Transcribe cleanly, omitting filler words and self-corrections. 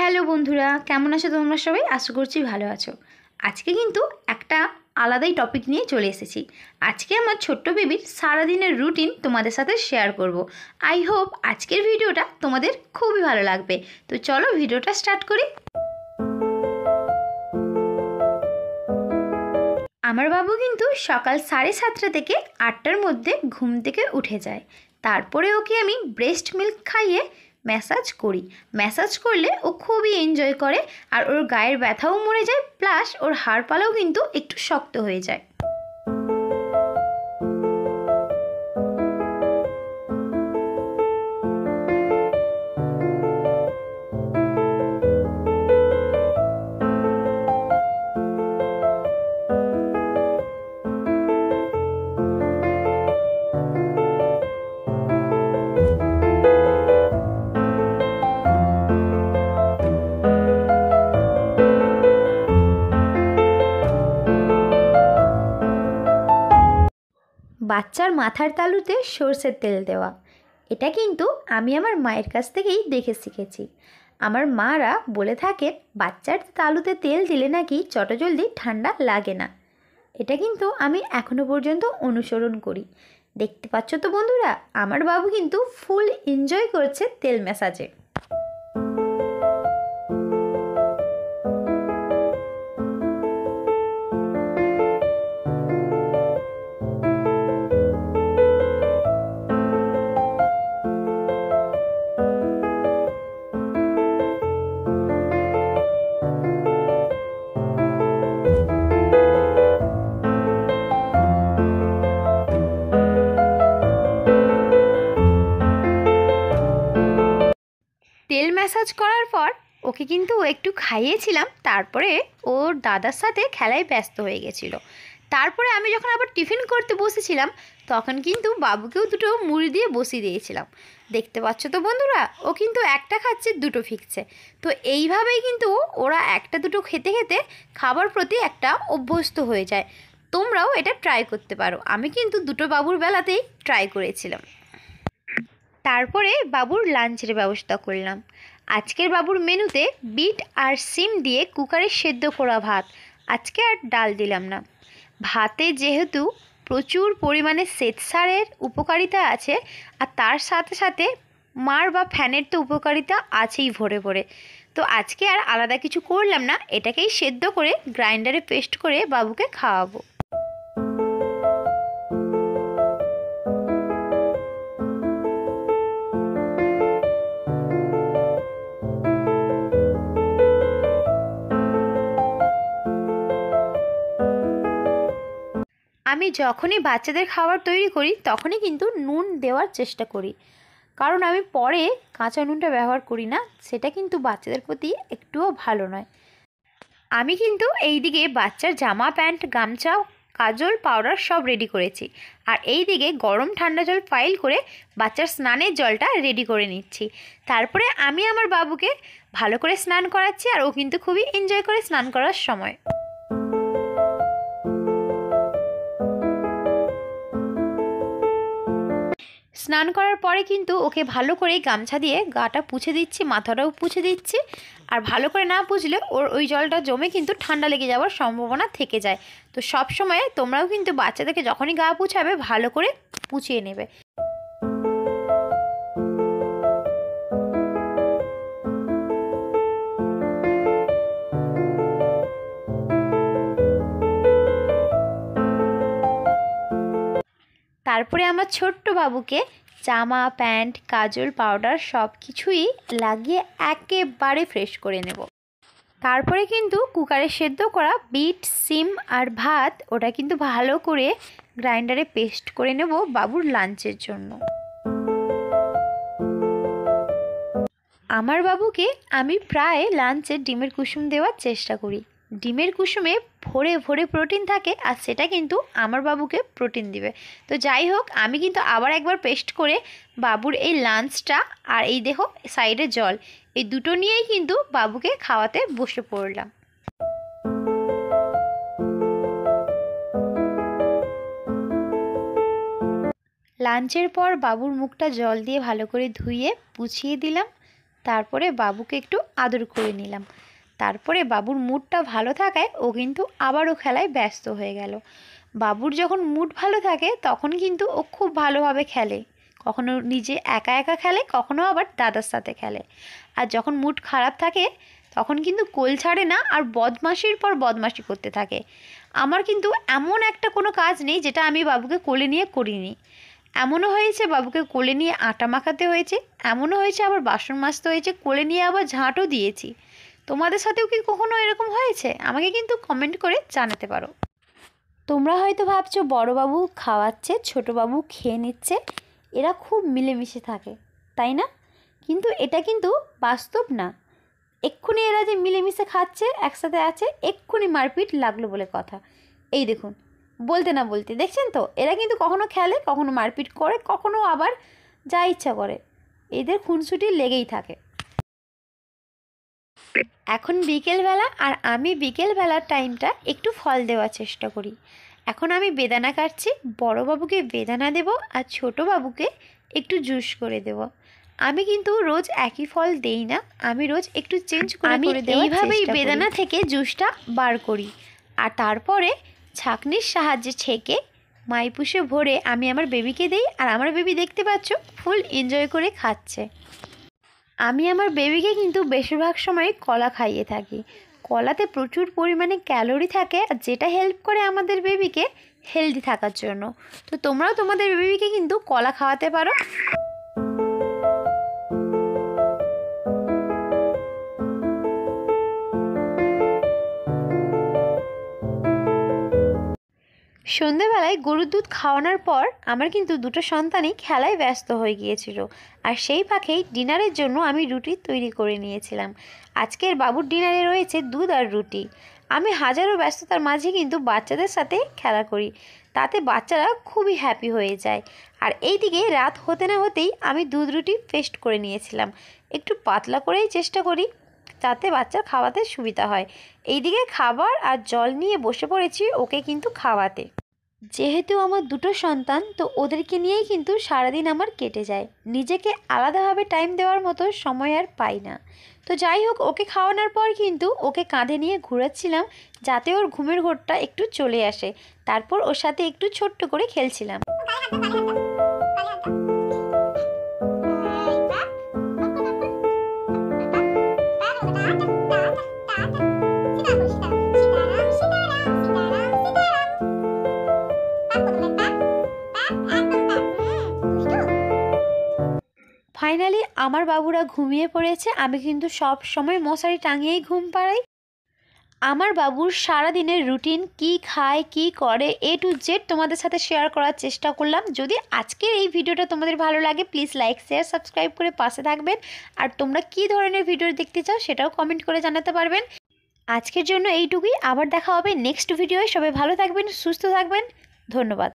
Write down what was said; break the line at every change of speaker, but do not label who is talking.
Hello বন্ধুরা, কেমন আছো তোমরা সবাই? আশা করছি ভালো আছো। আজকে কিন্তু একটা আলাদাই টপিক নিয়ে চলে এসেছি। আজকে আমার ছোট্ট বেবির সারাদিনের রুটিন তোমাদের সাথে শেয়ার করব। আই হোপ আজকের ভিডিওটা তোমাদের খুবই ভালো লাগবে। তো চলো ভিডিওটা স্টার্ট করি। আমার বাবু কিন্তু সকাল 7:30 থেকে 8টার মধ্যে ঘুম থেকে উঠে যায়। তারপরে ওকে আমি ব্রেস্ট মিল্ক খাইয়ে ম্যাসাজ করি। ম্যাসাজ করলে ও খুবই এনজয় করে, আর ওর গায়ের ব্যথাও মরে যায়, প্লাস ওর হাড়পালাও কিন্তু একটু শক্ত হয়ে যায়। বাচ্চার মাথার তালুতে সর্ষের তেল দেওয়া, এটা কিন্তু আমি আমার মায়ের কাছ থেকেই দেখে শিখেছি। আমার মারা বলে থাকেন বাচ্চার তালুতে তেল দিলে নাকি চটজলদি ঠান্ডা লাগে না। এটা কিন্তু আমি এখনো পর্যন্ত অনুসরণ করি। দেখতে পাচ্ছ তো বন্ধুরা, আমার বাবু কিন্তু ফুল এনজয় করছে তেল ম্যাসাজে। তেল ম্যাসাজ করার পর ওকে কিন্তু একটু খাইয়েছিলাম, তারপরে ওর দাদার সাথে খেলায় ব্যস্ত হয়ে গেছিলো। তারপরে আমি যখন আবার টিফিন করতে বসেছিলাম, তখন কিন্তু বাবুকেও দুটো মুড়ি দিয়ে বসিয়ে দিয়েছিলাম। দেখতে পাচ্ছ তো বন্ধুরা, ও কিন্তু একটা খাচ্ছে, দুটো ফিকছে। তো এইভাবেই কিন্তু ওরা একটা দুটো খেতে খেতে খাবার প্রতি একটা অভ্যস্ত হয়ে যায়। তোমরাও এটা ট্রাই করতে পারো। আমি কিন্তু দুটো বাবুর বেলাতেই ট্রাই করেছিলাম। তারপরে বাবুর লাঞ্চের ব্যবস্থা করলাম। আজকের বাবুর মেনুতে বিট আর সিম দিয়ে কুকারে সেদ্ধ করা ভাত। আজকে আর ডাল দিলাম না। ভাতে যেহেতু প্রচুর পরিমাণে শ্বেতসারের উপকারিতা আছে, আর তার সাথে সাথে মার বা ফ্যানের তো উপকারিতা আছেই ভরে ভরে। তো আজকে আর আলাদা কিছু করলাম না, এটাকেই সেদ্ধ করে গ্রাইন্ডারে পেস্ট করে বাবুকে খাওয়াবো। আমি যখনই বাচ্চাদের খাবার তৈরি করি তখনই কিন্তু নুন দেওয়ার চেষ্টা করি, কারণ আমি পরে কাঁচা নুনটা ব্যবহার করি না। সেটা কিন্তু বাচ্চাদের প্রতি একটুও ভালো নয়। আমি কিন্তু এই দিকে বাচ্চার জামা প্যান্ট গামছা কাজল পাউডার সব রেডি করেছি, আর এই দিকে গরম ঠান্ডা জল ফাইল করে বাচ্চার স্নানের জলটা রেডি করে নিচ্ছি। তারপরে আমি আমার বাবুকে ভালো করে স্নান করাচ্ছি, আর ও কিন্তু খুবই এনজয় করে স্নান করার সময়। স্নান করার পরে কিন্তু ওকে ভালো করে গামছা দিয়ে গাটা পুছে দিচ্ছি, মাথাটাও পুছে দিচ্ছি। আর ভালো করে না পুছলে ওর ওই জলটা জমে কিন্তু ঠান্ডা লেগে যাওয়ার সম্ভাবনা থেকে যায়। তো সব সময় তোমরাও কিন্তু বাচ্চাদেরকে যখনই গা পুছাবে ভালো করে পুছিয়ে নেবে। তারপরে আমার ছোট্ট বাবুকে জামা প্যান্ট কাজল পাউডার সব কিছুই লাগিয়ে একেবারে ফ্রেশ করে নেব। তারপরে কিন্তু কুকারে সেদ্ধ করা বিট সিম আর ভাত, ওটা কিন্তু ভালো করে গ্রাইন্ডারে পেস্ট করে নেব বাবুর লাঞ্চের জন্য। আমার বাবুকে আমি প্রায় লাঞ্চে ডিমের কুসুম দেওয়ার চেষ্টা করি। ডিমের কুসুমে ভরে ভরে প্রোটিন থাকে, আর সেটা কিন্তু আমার বাবুকে প্রোটিন দিবে। তো যাই হোক, আমি কিন্তু আবার একবার পেস্ট করে বাবুর এই লাঞ্চটা আর এই দেখো সাইডে জল, এই দুটো নিয়েই কিন্তু বাবুকে খাওয়াতে বসে পড়লাম। লাঞ্চের পর বাবুর মুখটা জল দিয়ে ভালো করে ধুইয়ে পুছিয়ে দিলাম। তারপরে বাবুকে একটু আদর করে নিলাম। তারপরে বাবুর মুডটা ভালো থাকায় ও কিন্তু আবারও খেলায় ব্যস্ত হয়ে গেল। বাবুর যখন মুড ভালো থাকে তখন কিন্তু ও খুব ভালোভাবে খেলে, কখনো নিজে একা একা খেলে, কখনো আবার দাদার সাথে খেলে। আর যখন মুড খারাপ থাকে তখন কিন্তু কোল ছাড়ে না আর বদমাশির পর বদমাশি করতে থাকে। আমার কিন্তু এমন একটা কোনো কাজ নেই যেটা আমি বাবুকে কোলে নিয়ে করিনি। এমনও হয়েছে বাবুকে কোলে নিয়ে আটা মাখাতে হয়েছে, এমনও হয়েছে আবার বাসন মাজতে হয়েছে, কোলে নিয়ে আবার ঝাঁটও দিয়েছি। তোমাদের সাথেও কি কখনো এরকম হয়েছে? আমাকে কিন্তু কমেন্ট করে জানাতে পারো। তোমরা হয়তো ভাবছো বড়বাবু খাওয়াচ্ছে, ছোটোবাবু খেয়ে নিচ্ছে, এরা খুব মিলেমিশে থাকে, তাই না? কিন্তু এটা কিন্তু বাস্তব না। এক্ষুনি এরা যে মিলেমিশে খাচ্ছে, একসাথে আছে, এক্ষুনি মারপিট লাগলো বলে কথা। এই দেখুন, বলতে না বলতে দেখছেন তো, এরা কিন্তু কখনো খেলে, কখনো মারপিট করে, কখনো আবার যা ইচ্ছা করে। এদের খুনসুটি লেগেই থাকে। এখন বিকেলবেলা, আর আমি বিকেলবেলার টাইমটা একটু ফল দেওয়ার চেষ্টা করি। এখন আমি বেদানা কাটছি, বড়বাবুকে বেদানা দেব আর ছোটোবাবুকে একটু জুস করে দেব। আমি কিন্তু রোজ একই ফল দেই না, আমি রোজ একটু চেঞ্জ করে এইভাবেই বেদানা থেকে জুসটা বার করি। আর তারপরে ছাঁকনির সাহায্যে ছেঁকে মাইপুষে ভরে আমি আমার বেবিকে দিই। আর আমার বেবি দেখতে পাচ্ছ ফুল এনজয় করে খাচ্ছে। আমি আমার বেবিকে কিন্তু বেশিরভাগ সময় কলা খাইয়ে থাকি। কলাতে প্রচুর পরিমাণে ক্যালোরি থাকে, যেটা হেল্প করে আমাদের বেবিকে হেলদি থাকার জন্য। তো তোমরাও তোমাদের বেবিকে কিন্তু কলা খাওয়াতে পারো। সন্ধেবেলায় গরুর দুধ খাওয়ানোর পর আমার কিন্তু দুটো সন্তানই খেলায় ব্যস্ত হয়ে গিয়েছিল। আর সেই ফাঁকেই ডিনারের জন্য আমি রুটি তৈরি করে নিয়েছিলাম। আজকের বাবুর ডিনারে রয়েছে দুধ আর রুটি। আমি হাজারো ব্যস্ততার মাঝে কিন্তু বাচ্চাদের সাথে খেলা করি, তাতে বাচ্চারা খুবই হ্যাপি হয়ে যায়। আর এইদিকে রাত হতে না হতেই আমি দুধ রুটি পেস্ট করে নিয়েছিলাম। একটু পাতলা করেই চেষ্টা করি যাতে বাচ্চার খাওয়াতে সুবিধা হয়। এইদিকে খাবার আর জল নিয়ে বসে পড়েছি ওকে কিন্তু খাওয়াতে। যেহেতু আমার দুটো সন্তান, তো ওদেরকে নিয়েই কিন্তু সারাদিন আমার কেটে যায়। নিজেকে আলাদাভাবে টাইম দেওয়ার মতো সময় আর পাই না। তো যাই হোক, ওকে খাওয়ানোর পর কিন্তু ওকে কাঁধে নিয়ে ঘোরাচ্ছিলাম যাতে ওর ঘুমের ঘোরটা একটু চলে আসে। তারপর ওর সাথে একটু ছোট্ট করে খেলছিলাম। ফাইনালি আমার বাবুরা ঘুমিয়ে পড়েছে। আমি কিন্তু সব সময় মশারি টাঙিয়েই ঘুম পাড়াই। আমার বাবুর সারা দিনের রুটিন, কি খায়, কি করে, A to Z তোমাদের সাথে শেয়ার করার চেষ্টা করলাম। যদি আজকের এই ভিডিওটা তোমাদের ভালো লাগে, প্লিজ লাইক, শেয়ার, সাবস্ক্রাইব করে পাশে থাকবেন। আর তোমরা কী ধরনের ভিডিও দেখতে চাও সেটাও কমেন্ট করে জানাতে পারবেন। আজকের জন্য এইটুকুই, আবার দেখা হবে নেক্সট ভিডিওয়। সবাই ভালো থাকবেন, সুস্থ থাকবেন, ধন্যবাদ।